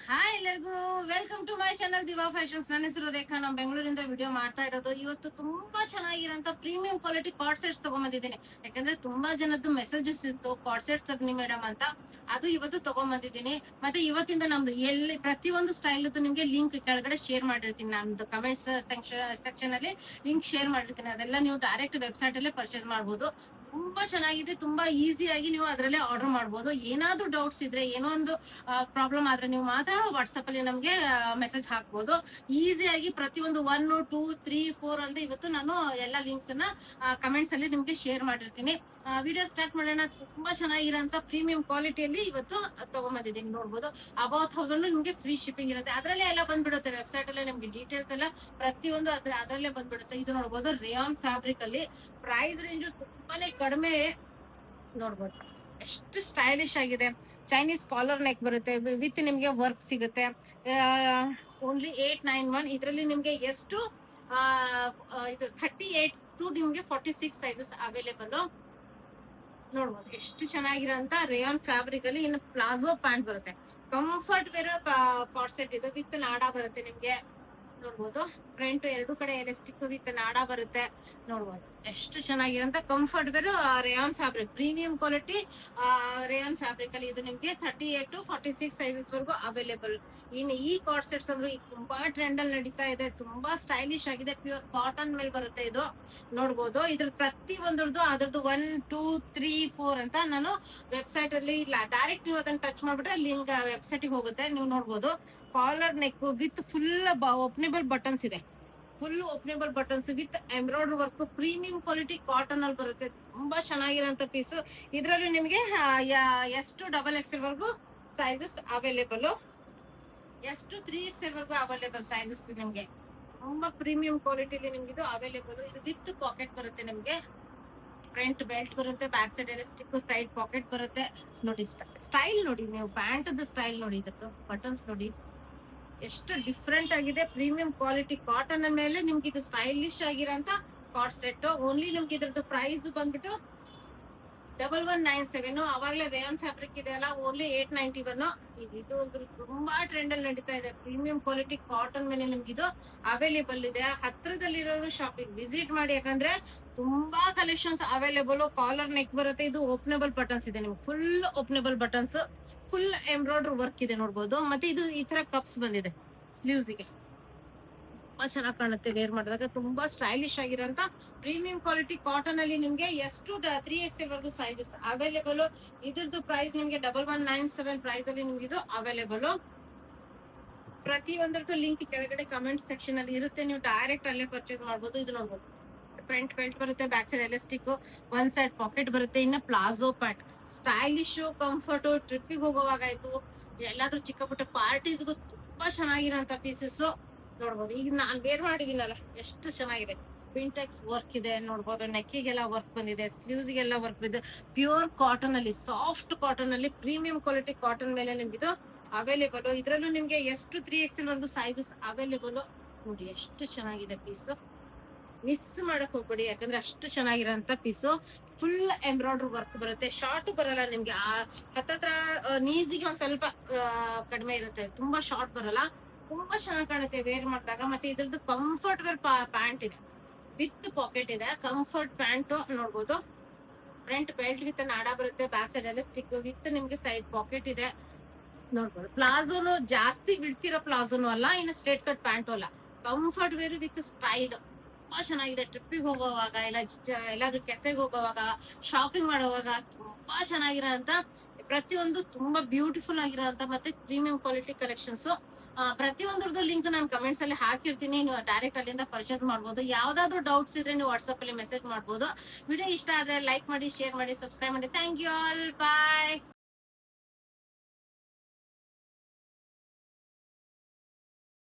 Hi ಎಲ್ಲರಿಗೂ welcome to my channel Diva fashions. ನನ್ನ ಹೆಸರು ರೇಖಾ. ನಾವು ಬೆಂಗಳೂರಿಂದ ವಿಡಿಯೋ ಮಾಡ್ತಾ ಇರೋದು. ಇವತ್ತು ತುಂಬಾ ಚೆನ್ನಾಗಿರೋಂತ ಪ್ರೀಮಿಯಂ ಕ್ವಾಲಿಟಿ ಕಾರ್ಡ್ ಸೆಟ್ಸ್ ತಗೊಂಡ್ಬಂದಿದ್ದೀನಿ. ಯಾಕಂದ್ರೆ ತುಂಬಾ ಜನದ್ದು ಮೆಸೇಜಸ್ ಇತ್ತು ಕಾರ್ಡ್ ಸೆಟ್ಸ್ ತಗ್ನಿ ಮೇಡಮ್ ಅಂತ. ಅದು ಇವತ್ತು ತಗೊಂಡ್ಬಂದಿದ್ದೀನಿ. ಮತ್ತೆ ಇವತ್ತಿಂದ ನಮ್ದು ಎಲ್ಲಿ ಪ್ರತಿಯೊಂದು ಸ್ಟೈಲ್ ನಿಮ್ಗೆ ಲಿಂಕ್ ಕೆಳಗಡೆ ಶೇರ್ ಮಾಡಿರ್ತೀನಿ. ನಮ್ದು ಕಮೆಂಟ್ಸ್ ಸೆಕ್ಷನ್ ಅಲ್ಲಿ ಲಿಂಕ್ ಶೇರ್ ಮಾಡಿರ್ತೀನಿ. ಅದೆಲ್ಲ ನೀವು ಡೈರೆಕ್ಟ್ ವೆಬ್ಸೈಟ್ ಅಲ್ಲೇ ಪರ್ಚೇಸ್ ಮಾಡಬಹುದು. ತುಂಬಾ ಚೆನ್ನಾಗಿದೆ. ತುಂಬಾ ಈಸಿಯಾಗಿ ನೀವು ಅದರಲ್ಲೇ ಆರ್ಡರ್ ಮಾಡಬಹುದು. ಏನಾದ್ರೂ ಡೌಟ್ಸ್ ಇದ್ರೆ, ಏನೋ ಒಂದು ಪ್ರಾಬ್ಲಮ್ ಆದ್ರೆ ನೀವು ಮಾತ್ರ ವಾಟ್ಸ್ಆಪ್ ಅಲ್ಲಿ ನಮ್ಗೆ ಮೆಸೇಜ್ ಹಾಕ್ಬೋದು. ಈಸಿಯಾಗಿ ಪ್ರತಿಯೊಂದು 1, 2, 3, 4 ಅಂತ ಇವತ್ತು ನಾನು ಎಲ್ಲಾ ಲಿಂಕ್ಸ್ ಅನ್ನ ಕಮೆಂಟ್ಸ್ ಅಲ್ಲಿ ನಿಮ್ಗೆ ಶೇರ್ ಮಾಡಿರ್ತೀನಿ. ವಿಡಿಯೋ ಸ್ಟಾರ್ಟ್ ಮಾಡೋಣ. ತುಂಬಾ ಚೆನ್ನಾಗಿರೋಂತ ಪ್ರೀಮಿಯಂ ಕ್ವಾಲಿಟಿಯಲ್ಲಿ ಇವತ್ತು ತಗೊಂಡ್ಬಂದಿದ್ದೀನಿ. ನೋಡ್ಬೋದು, ಅಬೌಟ್ 1000 ನಿಮ್ಗೆ ಫ್ರೀ ಶಿಪ್ಪಿಂಗ್ ಇರುತ್ತೆ. ಅದ್ರಲ್ಲೇ ಎಲ್ಲ ಬಂದ್ಬಿಡುತ್ತೆ. ವೆಬ್ಸೈಟ್ ಅಲ್ಲೇ ನಿಮ್ಗೆ ಡೀಟೇಲ್ಸ್ ಎಲ್ಲ ಪ್ರತಿಯೊಂದು ಅದರಲ್ಲೇ ಬಂದ್ಬಿಡುತ್ತೆ. ಇದು ನೋಡ್ಬೋದು, ರೇಯಾನ್ ಫ್ಯಾಬ್ರಿಕ್ ಅಲ್ಲಿ ಪ್ರೈಸ್ ರೇಂಜ್ ತುಂಬಾನೇ ಕಡಿಮೆ. ನೋಡ್ಬೋದು ಎಷ್ಟು ಸ್ಟೈಲಿಶ್ ಆಗಿದೆ. ಚೈನೀಸ್ ಕಾಲರ್ ನೆಕ್ ಬರುತ್ತೆ, ವಿತ್ ನಿಮ್ಗೆ ವರ್ಕ್ ಸಿಗುತ್ತೆ. ಓನ್ಲಿ 891. ಇದರಲ್ಲಿ ನಿಮ್ಗೆ ಎಷ್ಟು ಇದು 38 ಟು ನಿಮ್ಗೆ 46 ಸೈಜಸ್ ಅವೈಲೇಬಲ್. ನೋಡ್ಬೋದು ಎಷ್ಟು ಚೆನ್ನಾಗಿರೋಂತ ರೇಯಾನ್ ಫ್ಯಾಬ್ರಿಕ್ ಅಲ್ಲಿ. ಇನ್ನು ಪ್ಲಾಜೋ ಪ್ಯಾಂಟ್ ಬರುತ್ತೆ, ಕಂಫರ್ಟ್ ವೇರ್ ಕಾರ್ಡ್ ಸೆಟ್ ಇದು. ವಿತ್ ನಾಡಾ ಬರುತ್ತೆ ನಿಮ್ಗೆ. ನೋಡ್ಬೋದು, ಫ್ರಂಟ್ ಎರಡು ಕಡೆ ಎಲಾಸ್ಟಿಕ್ ವಿತ್ ನಾಡಾ ಬರುತ್ತೆ. ನೋಡ್ಬೋದು ಎಷ್ಟು ಚೆನ್ನಾಗಿರಂತ comfort wear rayon fabric, premium quality rayon fabric ಅಲ್ಲಿ. ಇದು ನಿಮ್ಗೆ 38 ಟು 46 ಸೈಜಸ್ ವರ್ಗು ಅವೈಲೇಬಲ್. ಇನ್ನು ಈ ಕಾರ್ಡ್ ಸೆಟ್ಸ್ ಅಂದ್ರೆ ಈಗ ತುಂಬಾ ಟ್ರೆಂಡ್ ಅಲ್ಲಿ ನಡೀತಾ ಇದೆ. ತುಂಬಾ ಸ್ಟೈಲಿಶ್ ಆಗಿದೆ. ಪ್ಯೂರ್ ಕಾಟನ್ ಮೇಲೆ ಬರುತ್ತೆ ಇದು. ನೋಡ್ಬೋದು, ಇದ್ರ ಪ್ರತಿ ಒಂದ್ರದ್ದು ಅದ್ರದ್ದು 1, 2, 3, 4 ಅಂತ ನಾನು ವೆಬ್ಸೈಟ್ ಅಲ್ಲಿ ಇಲ್ಲ. ಡೈರೆಕ್ಟ್ ನೀವು ಅದನ್ನ ಟಚ್ ಮಾಡ್ಬಿಟ್ರೆ ಲಿಂಕ್ ವೆಬ್ಸೈಟ್ ಹೋಗುತ್ತೆ. ನೀವು ನೋಡ್ಬೋದು, collar neck with full openable buttons ಇದೆ. Full openable buttons with embroidery work, premium quality cotton ಅಲ್ಲಿ ಬರುತ್ತೆ. ತುಂಬಾ ಚೆನ್ನಾಗಿರೋಂತ ಪೀಸ್. ಇದ್ರಲ್ಲಿ ನಿಮ್ಗೆ ಎಷ್ಟು XXL ವರ್ಗು ಸೈಜಸ್ ಅವೈಲೇಬಲ್, ಎಷ್ಟು 3XL ವರ್ಗು ಅವೈಲೇಬಲ್ ಸೈಜಸ್ ನಿಮ್ಗೆ. ತುಂಬಾ ಪ್ರೀಮಿಯಂ ಕ್ವಾಲಿಟಿಲಿ ನಿಮ್ಗೆ ಇದು ಅವೈಲೇಬಲ್. ಇದು ವಿತ್ ಪಾಕೆಟ್ ಬರುತ್ತೆ ನಿಮ್ಗೆ. ಫ್ರಂಟ್ ಬೆಲ್ಟ್ ಬರುತ್ತೆ, back side elastic, side packet ಬರುತ್ತೆ. ನೋಡಿ ಸ್ಟೈಲ್ ನೋಡಿ, ನೀವು ಪ್ಯಾಂಟ್ ಸ್ಟೈಲ್ ನೋಡಿ, ಇದ್ರದ್ದು ಬಟನ್ಸ್ ನೋಡಿ ಎಷ್ಟು ಡಿಫ್ರೆಂಟ್ ಆಗಿದೆ. ಪ್ರೀಮಿಯಂ ಕ್ವಾಲಿಟಿ ಕಾಟನ್ ಮೇಲೆ ನಿಮ್ಗೆ ಇದು ಸ್ಟೈಲಿಶ್ ಆಗಿರೋಂತ ಕಾರ್ಡ್ ಸೆಟ್. ಓನ್ಲಿ ನಿಮ್ಗೆ ಇದ್ರದ್ದು ಪ್ರೈಸ್ ಬಂದ್ಬಿಟ್ಟು 1197. ಅವಾಗಲೇ ರೇಯಾನ್ ಫ್ಯಾಬ್ರಿಕ್ ಇದೆ ಅಲ್ಲ, ಓನ್ಲಿ 891. ಇದು ಒಂದು ತುಂಬಾ ಟ್ರೆಂಡ್ ಅಲ್ಲಿ ನಡೀತಾ ಇದೆ. ಪ್ರೀಮಿಯಂ ಕ್ವಾಲಿಟಿ ಕಾಟನ್ ಮೇಲೆ ನಿಮ್ಗೆ ಇದು ಅವೈಲೇಬಲ್ ಇದೆ. ಹತ್ರದಲ್ಲಿರೋರು ಶಾಪಿಂಗ್ ವಿಸಿಟ್ ಮಾಡಿ, ಯಾಕಂದ್ರೆ ತುಂಬಾ ಕಲೆಕ್ಷನ್ಸ್ ಅವೈಲೇಬಲ್. ಕಾಲರ್ ನೆಕ್ ಬರುತ್ತೆ, ಇದು ಓಪನೇಬಲ್ ಬಟನ್ಸ್ ಇದೆ ನಿಮ್ಗೆ. Full openable buttons, full embroidery work ಇದೆ. ನೋಡ್ಬೋದು, ಮತ್ತೆ ಇದು ಈ ತರ ಕಪ್ಸ್ ಬಂದಿದೆ ಸ್ಲೀವ್ಸ್ ಗೆ. ತುಂಬಾ ಚೆನ್ನಾಗಿ ಕಾಣುತ್ತೆ ವೇರ್ ಮಾಡಿದಾಗ. ತುಂಬಾ ಸ್ಟೈಲಿಶ್ ಆಗಿರೋಂತ ಪ್ರೀಮಿಯಂ ಕ್ವಾಲಿಟಿ ಕಾಟನ್ ಅಲ್ಲಿ ನಿಮ್ಗೆ ಎಷ್ಟು 3XL ವರ್ಗು ಸೈಜಸ್ ಅವೈಲೇಬಲ್. ಇದ್ರದ್ದು ಪ್ರೈಸ್ ನಿಮ್ಗೆ 1197 ಪ್ರೈಸ್ ಅಲ್ಲಿ ನಿಮ್ಗೆ ಇದು ಅವೈಲೇಬಲ್. ಪ್ರತಿ ಒಂದರದ್ದು ಲಿಂಕ್ ಕೆಳಗಡೆ ಕಮೆಂಟ್ ಸೆಕ್ಷನ್ ಅಲ್ಲಿ ಇರುತ್ತೆ. ನೀವು ಡೈರೆಕ್ಟ್ ಅಲ್ಲೇ ಪರ್ಚೇಸ್ ಮಾಡಬಹುದು. ಇದು ನೋಡ್ಬೋದು, ಫ್ರಂಟ್ ಬೆಲ್ಟ್ ಬರುತ್ತೆ, back side elastic, one side packet ಬರುತ್ತೆ. ಇನ್ನ ಪ್ಲಾಜೋ ಪ್ಯಾಂಟ್ ಸ್ಟೈಲಿಶ್, ಕಂಫರ್ಟ್, ಟ್ರಿಪ್ಪಿಗೆ ಹೋಗೋವಾಗ ಆಯ್ತು, ಎಲ್ಲಾದ್ರೂ ಚಿಕ್ಕ ಪುಟ್ಟ ಪಾರ್ಟೀಸ್ಗೂ ತುಂಬಾ ಚೆನ್ನಾಗಿರೋಂತ ಪೀಸಸ್. ನೋಡ್ಬೋದು, ಈಗ ನಾನ್ ವೇರ್ ಮಾಡಿದೀನಲ್ಲ ಎಷ್ಟು ಚೆನ್ನಾಗಿದೆ. ಪಿಂಟೆಕ್ಸ್ ವರ್ಕ್ ಇದೆ. ನೋಡ್ಬೋದು, ನೆಕ್ಕಿಗೆಲ್ಲ ವರ್ಕ್ ಬಂದಿದೆ, ಸ್ಲೀವ್ಸ್ ಗೆಲ್ಲ ವರ್ಕ್ ಬಂದಿದೆ. ಪ್ಯೂರ್ ಕಾಟನ್ ಅಲ್ಲಿ, ಸಾಫ್ಟ್ ಕಾಟನ್ ಅಲ್ಲಿ, ಪ್ರೀಮಿಯಂ ಕ್ವಾಲಿಟಿ ಕಾಟನ್ ಮೇಲೆ ನಿಮ್ಗೆ ಇದು ಅವೈಲೇಬಲ್. ಇದ್ರಲ್ಲೂ ನಿಮ್ಗೆ ಎಷ್ಟು 3XL ವರ್ಗು ಸೈಜಸ್ ಅವೈಲೇಬಲ್. ನೋಡಿ ಎಷ್ಟು ಚೆನ್ನಾಗಿದೆ ಪೀಸ್. ಮಿಸ್ ಮಾಡಕ್ ಹೋಗ್ಬೇಡಿ, ಯಾಕಂದ್ರೆ ಅಷ್ಟು ಚೆನ್ನಾಗಿರೋಂತ ಪೀಸು. ಫುಲ್ ಎಂಬ್ರಾಯ್ಡರಿ ವರ್ಕ್ ಬರುತ್ತೆ. ಶಾರ್ಟ್ ಬರಲ್ಲ ನಿಮ್ಗೆ. ಹತ್ತತ್ರ ನೀಸಿಗೆ ಒಂದ್ ಸ್ವಲ್ಪ ಕಡಿಮೆ ಇರುತ್ತೆ, ತುಂಬಾ ಶಾರ್ಟ್ ಬರಲ್ಲ. ತುಂಬಾ ಚೆನ್ನಾಗಿ ಕಾಣುತ್ತೆ ವೇರ್ ಮಾಡಿದಾಗ. ಮತ್ತೆ ಇದ್ರದ್ದು ಕಂಫರ್ಟ್ ವೇರ್ ಪ್ಯಾಂಟ್ ಇದೆ, ವಿತ್ ಪಾಕೆಟ್ ಇದೆ. ಕಂಫರ್ಟ್ ಪ್ಯಾಂಟ್ ನೋಡ್ಬೋದು, ಫ್ರಂಟ್ ಬೆಲ್ಟ್ ವಿತ್ ನಾಡಾ ಬರುತ್ತೆ, ಬ್ಯಾಕ್ ಸೈಡ್ ಎಲ್ಲ ಸ್ಟಿಕ್ ವಿತ್ ನಿಮ್ಗೆ ಸೈಡ್ ಪಾಕೆಟ್ ಇದೆ. ನೋಡ್ಬೋದು, ಪ್ಲಾಜೋನು ಜಾಸ್ತಿ ಬಿಡ್ತಿರೋ ಪ್ಲಾಜೋನು ಅಲ್ಲ, ಇನ್ನು ಸ್ಟ್ರೇಟ್ ಕಟ್ ಪ್ಯಾಂಟು ಅಲ್ಲ. ಕಂಫರ್ಟ್ ವೇರ್ ವಿತ್ ಸ್ಟೈಲ್ ತುಂಬಾ ಚೆನ್ನಾಗಿದೆ. ಟ್ರಿಪ್ಪಿಗೆ ಹೋಗೋವಾಗ, ಎಲ್ಲಾದ್ರೂ ಕೆಫೆಗೆ ಹೋಗೋವಾಗ, ಶಾಪಿಂಗ್ ಮಾಡೋವಾಗ ತುಂಬಾ ಚೆನ್ನಾಗಿರೋಂತ ಪ್ರತಿಯೊಂದು ತುಂಬಾ ಬ್ಯೂಟಿಫುಲ್ ಆಗಿರೋಂತ ಮತ್ತೆ ಪ್ರೀಮಿಯಂ ಕ್ವಾಲಿಟಿ ಕಲೆಕ್ಷನ್ಸ್. ಪ್ರತಿಯೊಂದ್ರದ್ದು ಲಿಂಕ್ ನಾನು ಕಮೆಂಟ್ಸ್ ಅಲ್ಲಿ ಹಾಕಿರ್ತೀನಿ. ನೀವು ಡೈರೆಕ್ಟ್ ಅಲ್ಲಿಂದ ಪರ್ಚೇಸ್ ಮಾಡಬಹುದು. ಯಾವ್ದಾದ್ರು ಡೌಟ್ಸ್ ಇದ್ರೆ ನೀವು ವಾಟ್ಸ್ಆಪ್ ಅಲ್ಲಿ ಮೆಸೇಜ್ ಮಾಡಬಹುದು. ವಿಡಿಯೋ ಇಷ್ಟ ಆದ್ರೆ ಲೈಕ್ ಮಾಡಿ, ಶೇರ್ ಮಾಡಿ, ಸಬ್ಸ್ಕ್ರೈಬ್ ಮಾಡಿ. Thank you all, bye.